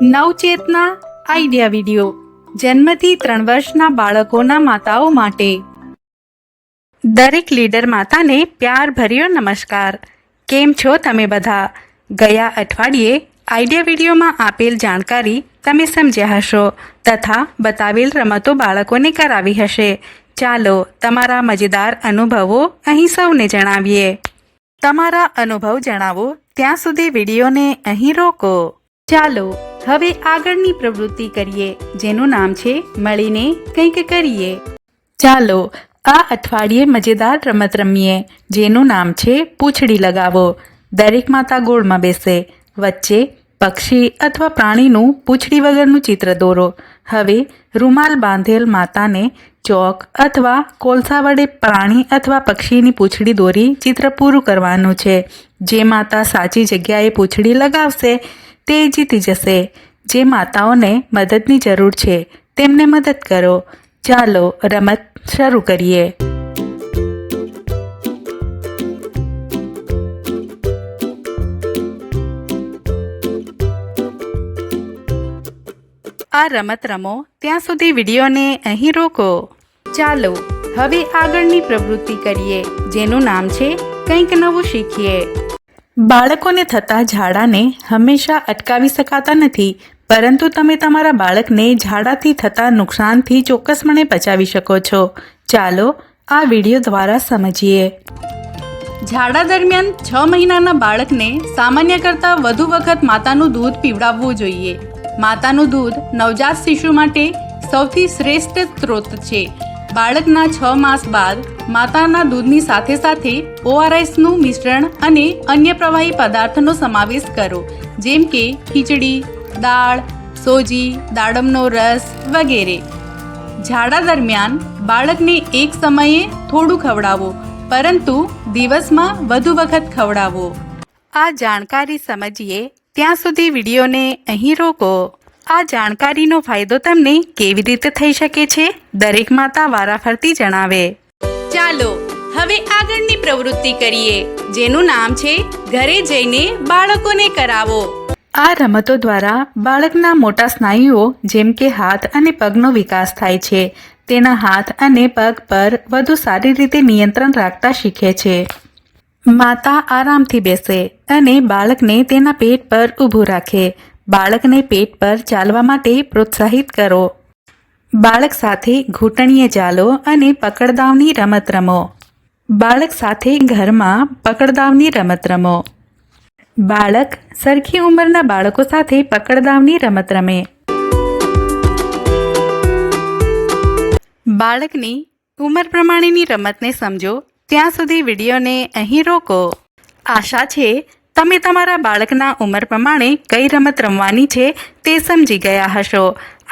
નવચેતના idea video જન્મથી 3 વર્ષના બાળકોના માતાઓ માટે। દરેક લીડર માતાને પ્યાર ભર્યો નમસ્કાર। કેમ છો તમે બધા? ગયા અઠવાડિયે આઈડિયા વિડીયોમાં આપેલ જાણકારી તમે સમજ્યા હશો તથા બતાવેલ રમતો બાળકોને કરાવી હશે। ચાલો તમારા મજેદાર અનુભવો અહીં સૌને જણાવીએ। તમારા અનુભવ જણાવો ત્યાં સુધી વિડીયોને અહીં રોકો। ચાલો હવે આગળની પ્રવૃત્તિ કરીએ જેનું નામ છે મળીને કંઈક કરીએ। ચાલો આ અઠવાડિયે મજેદાર રમત રમીએ જેનું નામ છે પૂંછડી લગાવો। દરેક માતા ગોળમાં બેસે, વચ્ચે પક્ષી અથવા પ્રાણીનું પૂંછડી વગરનું ચિત્ર દોરો। હવે રૂમાલ બાંધેલ માતાને ચોક અથવા કોલસા વડે પ્રાણી અથવા પક્ષીની પૂંછડી દોરી ચિત્ર પૂરું કરવાનું છે। જે માતા સાચી જગ્યાએ પૂંછડી લગાવશે તે જીતી જશે। જે માતાઓને મદદની જરૂર છે તેમને મદદ કરો। ચાલો રમત શરૂ કરીએ। આ રમત રમો ત્યાં સુધી વિડીયોને અહીં રોકો। ચાલો હવે આગળની પ્રવૃત્તિ કરીએ જેનું નામ છે કંઈક નવું શીખીએ। બાળકોને થતા ઝાડાને હંમેશા અટકાવી શકાતા નથી, પરંતુ તમે તમારા બાળકને ઝાડાથી થતા નુકસાનથી ચોક્કસપણે બચાવી શકો છો। ચાલો આ વિડીયો દ્વારા સમજીએ। ઝાડા દરમિયાન 6 મહિનાના બાળકને સામાન્ય કરતાં વધુ વખત માતાનું દૂધ પીવડાવવું જોઈએ। માતાનું દૂધ નવજાત શિશુ માટે સૌથી શ્રેષ્ઠ સ્ત્રોત છે। બાળકના 6 માસ બાદ માતાના દૂધની સાથે સાથે ORSનું મિશ્રણ અને અન્ય પ્રવાહી પદાર્થનો સમાવેશ કરો, જેમ કે ખીચડી, દાળ, સોજી, દાડમનો રસ વગેરે। ઝાડા દરમિયાન બાળકને એક સમયે થોડું ખવડાવો, પરંતુ દિવસમાં વધુ વખત ખવડાવો। આ જાણકારી સમજીએ ત્યાં સુધી વિડીયોને અહીં રોકો। આ જાણકારીનો ફાયદો તમને કેવી રીતે થઈ શકે છે દરેક માતા વારાફરતી જણાવે। ચાલો હવે આગળની પ્રવૃત્તિ કરીએ જેનું નામ છે ઘરે જઈને બાળકોને કરાવો। આ રમતો દ્વારા બાળકના મોટા સ્નાયુઓ જેમ કે હાથ અને પગનો વિકાસ થાય છે। તેના હાથ અને પગ પર વધુ સારી રીતે નિયંત્રણ રાખતા શીખે છે। માતા આરામથી બેસે અને બાળકને તેના પેટ પર ઊભું રાખે। બાળકને પેટ પર ચાલવા માટે પ્રોત્સાહિત કરો। બાળક સાથે ઘૂંટણીએ ચાલો અને પકડદાવની રમત રમો। બાળક સાથે ઘરમાં પકડદાવની રમત રમો। બાળક સરખી ઉંમરના બાળકો સાથે પકડદાવની રમત રમે। બાળકની ઉંમર પ્રમાણેની રમતને સમજો ત્યાં સુધી વિડીયોને અહીં રોકો। આશા છે તમે તમારા બાળકના ઉંમર પ્રમાણે કઈ રમત રમવાની છે તે સમજી ગયા હશો।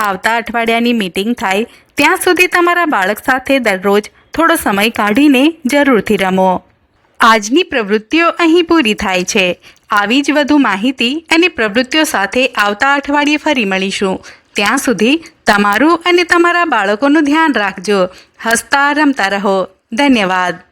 આવતા અઠવાડિયાની મીટિંગ થાય ત્યાં સુધી તમારા બાળક સાથે દરરોજ થોડો સમય કાઢીને જરૂરથી રમો। આજની પ્રવૃત્તિઓ અહીં પૂરી થાય છે। આવી જ વધુ માહિતી અને પ્રવૃત્તિઓ સાથે આવતા અઠવાડિયે ફરી મળીશું। ત્યાં સુધી તમારું અને તમારા બાળકોનું ધ્યાન રાખજો। હસતા રમતા રહો। ધન્યવાદ।